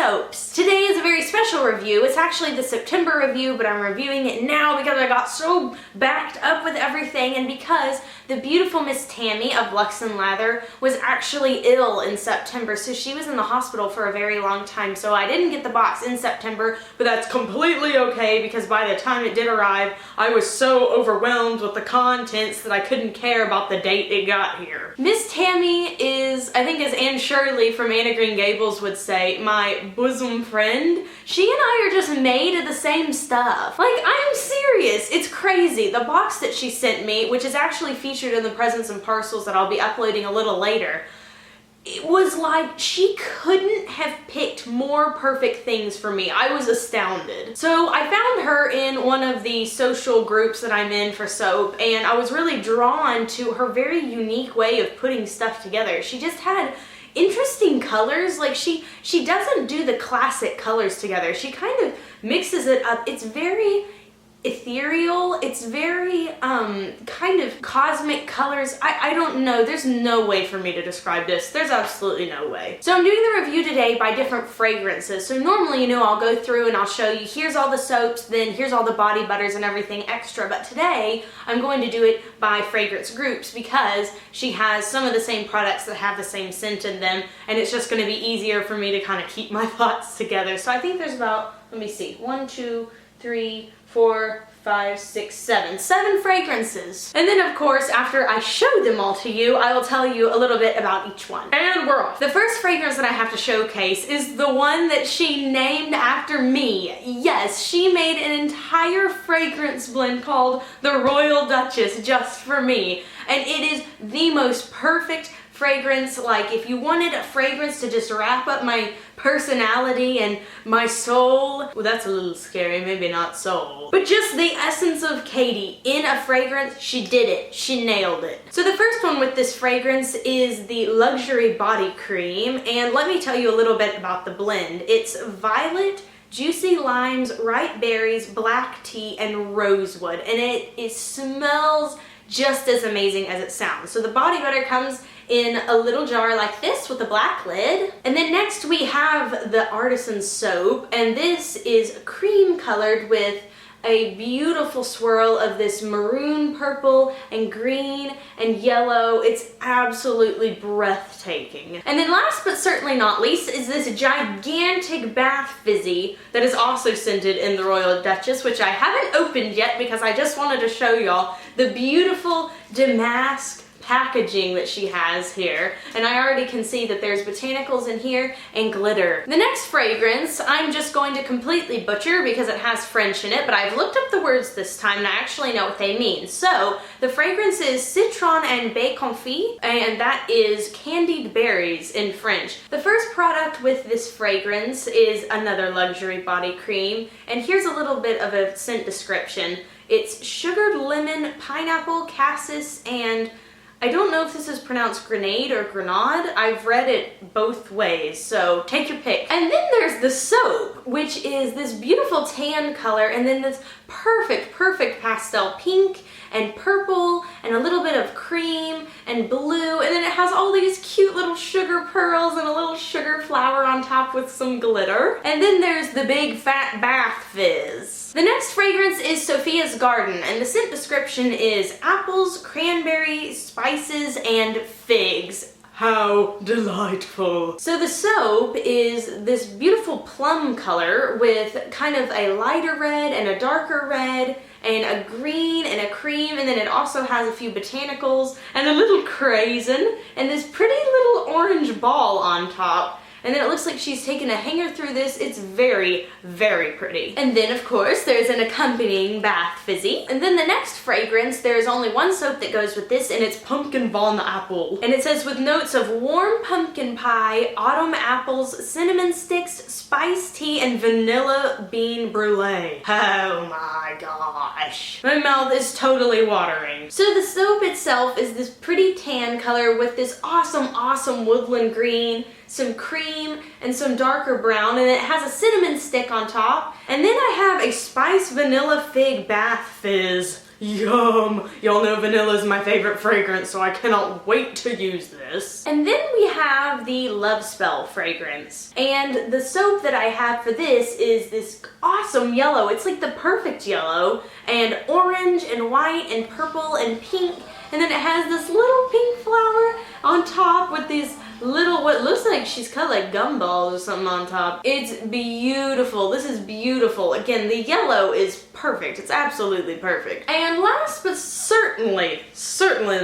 soaps. Today is a very special review. It's actually the September review, but I'm reviewing it now because I got so backed up with everything and because the beautiful Miss Tammi of Lux Lather was actually ill in September, so she was in the hospital for a very long time, so I didn't get the box in September, but that's completely okay because by the time it did arrive, I was so overwhelmed with the contents that I couldn't care about the date it got here. Miss Tammi is, I think as Anne Shirley from Anne of Green Gables would say, my bosom friend. She and I are just made of the same stuff. Like, I'm serious. It's crazy. The box that she sent me, which is actually featured in the presents and parcels that I'll be uploading a little later, it was like she couldn't have picked more perfect things for me. I was astounded. So I found her in one of the social groups that I'm in for soap, and I was really drawn to her very unique way of putting stuff together. She just had interesting colors. Like she doesn't do the classic colors together. She kind of mixes it up. It's very ethereal. It's very kind of cosmic colors. I don't know. There's no way for me to describe this. There's absolutely no way. So I'm doing the review today by different fragrances. So normally, you know, I'll go through and I'll show you here's all the soaps, then here's all the body butters and everything extra. But today I'm going to do it by fragrance groups because she has some of the same products that have the same scent in them, and it's just going to be easier for me to kind of keep my thoughts together. So I think there's about, let me see, 1, 2, 3, 4, 5, 6, 7 fragrances. And then of course, after I show them all to you, I will tell you a little bit about each one. And we're off. The first fragrance that I have to showcase is the one that she named after me. Yes, she made an entire fragrance blend called the Royal Duchess just for me. And it is the most perfect fragrance. Like, if you wanted a fragrance to just wrap up my personality and my soul, well, that's a little scary, maybe not soul, but just the essence of Katie in a fragrance, she did it. She nailed it. So the first one with this fragrance is the Luxury Body Cream, and let me tell you a little bit about the blend. It's violet, juicy limes, ripe berries, black tea, and rosewood, and it smells just as amazing as it sounds. So the body butter comes in a little jar like this with a black lid. And then next we have the Artisan Soap, and this is cream colored with a beautiful swirl of this maroon, purple, and green, and yellow. It's absolutely breathtaking. And then last but certainly not least is this gigantic bath fizzy that is also scented in the Royal Duchess, which I haven't opened yet because I just wanted to show y'all the beautiful damask packaging that she has here, and I already can see that there's botanicals in here and glitter. The next fragrance I'm just going to completely butcher because it has French in it, but I've looked up the words this time and I actually know what they mean. So the fragrance is Citron and Baie Confit, and that is candied berries in French. The first product with this fragrance is another luxury body cream, and here's a little bit of a scent description. It's sugared lemon, pineapple, cassis, and I don't know if this is pronounced grenade or grenade. I've read it both ways, so take your pick. And then there's the soap, which is this beautiful tan color, and then this perfect pastel pink and purple and a little bit of cream and blue, and then it has all these cute little sugar pearls and a little sugar flower on top with some glitter. And then there's the big fat bath fizz. The next fragrance is Sophia's Garden, and the scent description is apples, cranberry, spices, and figs. How delightful. So the soap is this beautiful plum color with kind of a lighter red and a darker red and a green and a cream, and then it also has a few botanicals and a little craisin and this pretty little orange ball on top. And then it looks like she's taken a hanger through this. It's very, very pretty. And then, of course, there's an accompanying bath fizzy. And then the next fragrance, there's only one soap that goes with this, and it's Pumpkin Bon Apple. And it says, with notes of warm pumpkin pie, autumn apples, cinnamon sticks, spice tea, and vanilla bean brulee. Oh my gosh. My mouth is totally watering. So the soap itself is this pretty tan color with this awesome woodland green, some cream, and some darker brown, and it has a cinnamon stick on top. And then I have a spice vanilla fig bath fizz. Yum! Y'all know vanilla is my favorite fragrance, so I cannot wait to use this. And then we have the Love Spell fragrance. And the soap that I have for this is this awesome yellow. It's like the perfect yellow, and orange and white and purple and pink. And then it has this little pink flower on top with these little, what looks like she's cut like gumballs or something on top. It's beautiful. This is beautiful. Again, the yellow is perfect. It's absolutely perfect. And last but certainly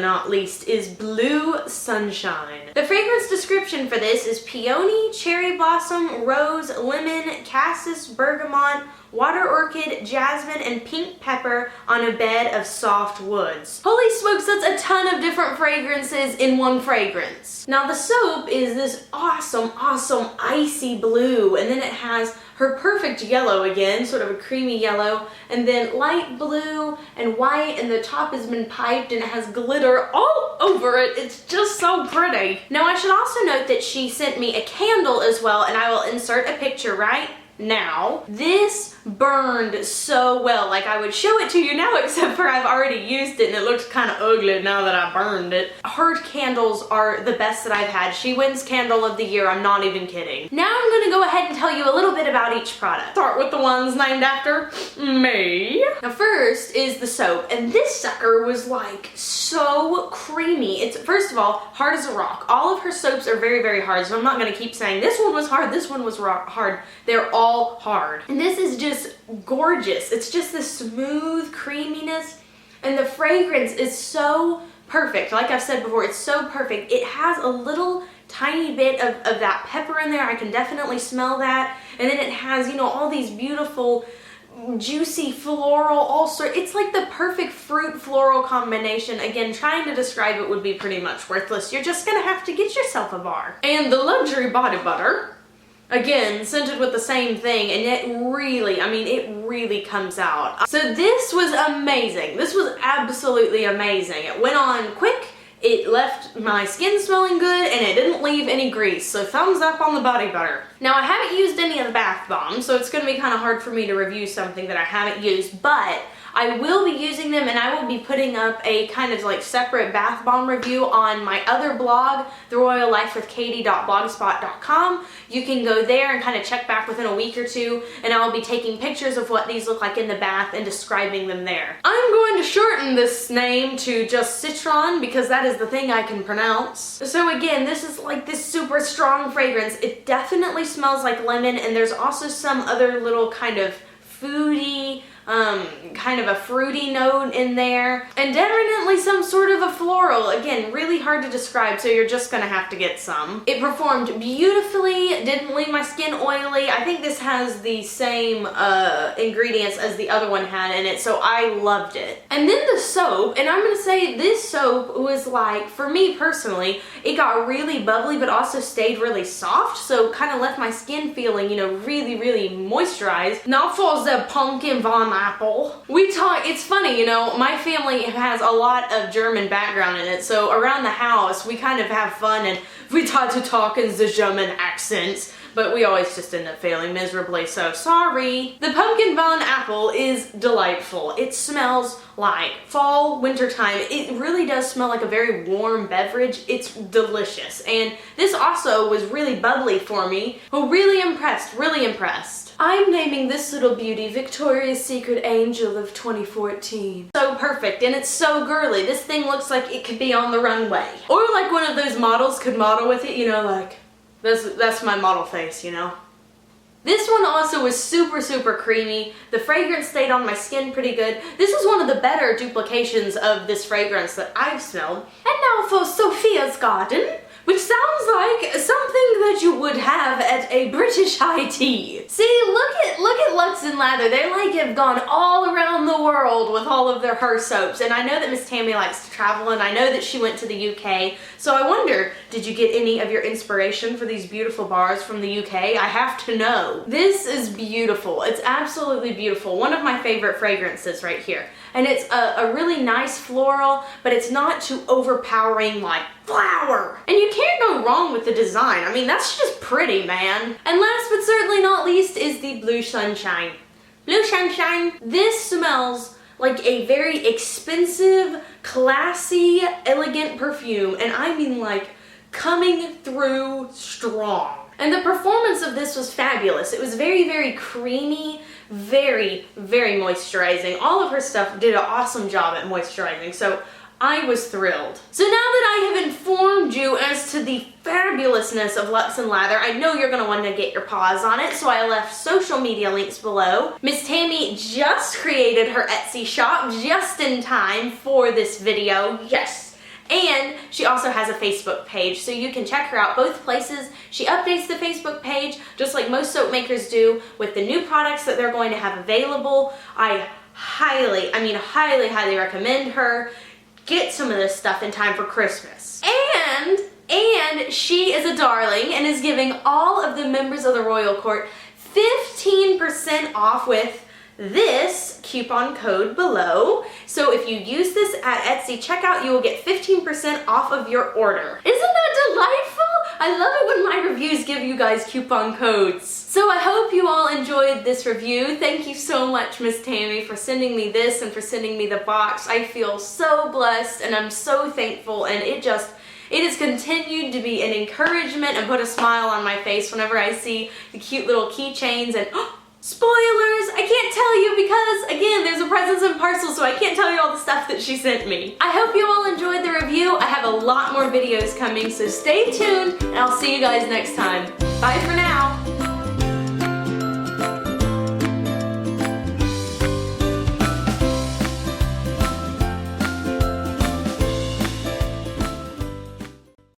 not least is Blue Sunshine. The fragrance description for this is peony, cherry blossom, rose, lemon, cassis, bergamot, water orchid, jasmine, and pink pepper on a bed of soft woods. Holy smokes, that's a ton of different fragrances in one fragrance. Now the soap is this awesome icy blue, and then it has her perfect yellow again, sort of a creamy yellow, and then light blue and white, and the top has been piped and it has glitter all over it. It's just so pretty. Now I should also note that she sent me a candle as well, and I will insert a picture right now. This burned so well. Like, I would show it to you now, except for I've already used it and it looks kind of ugly now that I burned it. Her candles are the best that I've had. She wins Candle of the Year, I'm not even kidding. Now I'm gonna go ahead and tell you a little bit about each product. Start with the ones named after me. Now first is the soap, and this sucker was like so creamy. It's, first of all, hard as a rock. All of her soaps are very hard, so I'm not gonna keep saying this one was hard, this one was hard. They're all hard. And this is just gorgeous. It's just this smooth creaminess, and the fragrance is so perfect. Like I've said before, it's so perfect. It has a little tiny bit of that pepper in there. I can definitely smell that. And then it has, you know, all these beautiful juicy floral it's like the perfect fruit floral combination. Again, trying to describe it would be pretty much worthless. You're just gonna have to get yourself a bar. And the Luxury Body Butter, again, scented with the same thing, and it really, I mean, it really comes out. So this was amazing. This was absolutely amazing. It went on quick, it left my skin smelling good, and it didn't leave any grease. So thumbs up on the body butter. Now, I haven't used any of the bath bombs, so it's going to be kind of hard for me to review something that I haven't used, but I will be using them, and I will be putting up a kind of like separate bath bomb review on my other blog, theroyallifewithkatie.blogspot.com. You can go there and kind of check back within a week or two, and I'll be taking pictures of what these look like in the bath and describing them there. I'm going to shorten this name to just Citron because that is the thing I can pronounce. So again, this is like this super strong fragrance. It definitely smells like lemon, and there's also some other little kind of foodie, kind of a fruity note in there, and definitely some sort of a floral. Again, really hard to describe, so you're just gonna have to get some. It performed beautifully, didn't leave my skin oily. I think this has the same ingredients as the other one had in it, so I loved it. And then the soap, and I'm gonna say this soap was like, for me personally, it got really bubbly but also stayed really soft, so kind of left my skin feeling, you know, really moisturized. Now for the Pumpkin Von Apple. It's funny, you know, my family has a lot of German background in it, so around the house we kind of have fun and we try to talk in the German accents, but we always just end up failing miserably, so sorry. The Pumpkin Von Apple is delightful. It smells like fall, wintertime. It really does smell like a very warm beverage. It's delicious, and this also was really bubbly for me. Oh, really impressed, really impressed. I'm naming this little beauty Victoria's Secret Angel of 2014. So perfect, and it's so girly. This thing looks like it could be on the runway. Or like one of those models could model with it, you know, like, that's my model face, you know. This one also was super creamy. The fragrance stayed on my skin pretty good. This is one of the better duplications of this fragrance that I've smelled. And now for Sophia's Garden, which sounds like something that you would have at a British high tea. See, look at Lux and Lather. They like have gone all around the world with all of her soaps, and I know that Miss Tammi likes to travel, and I know that she went to the UK, so I wonder, did you get any of your inspiration for these beautiful bars from the UK? I have to know. This is beautiful. It's absolutely beautiful. One of my favorite fragrances right here. And it's a really nice floral, but it's not too overpowering like flower. And you can't go wrong with the design. I mean, that's just pretty, man. And last but certainly not least is the Blue Sunshine. Blue Sunshine, this smells like a very expensive, classy, elegant perfume, and I mean like coming through strong. And the performance of this was fabulous. It was very, very creamy, very, very moisturizing. All of her stuff did an awesome job at moisturizing, so I was thrilled. So now that I have informed you as to the fabulousness of Lux and Lather, I know you're gonna want to get your paws on it, so I left social media links below. Miss Tammi just created her Etsy shop just in time for this video, yes. And she also has a Facebook page, so you can check her out both places. She updates the Facebook page, just like most soap makers do, with the new products that they're going to have available. I highly recommend her. Get some of this stuff in time for Christmas. And she is a darling and is giving all of the members of the Royal Court 15% off with this coupon code below. So if you use this at Etsy checkout, you will get 15% off of your order. Isn't that delightful? I love it when my reviews give you guys coupon codes. So I hope you all enjoyed this review. Thank you so much, Miss Tammi, for sending me this and for sending me the box. I feel so blessed and I'm so thankful, and it has continued to be an encouragement and put a smile on my face whenever I see the cute little keychains and spoilers! I can't tell you because, again, there's a presents and parcels, so I can't tell you all the stuff that she sent me. I hope you all enjoyed the review. I have a lot more videos coming, so stay tuned, and I'll see you guys next time. Bye for now.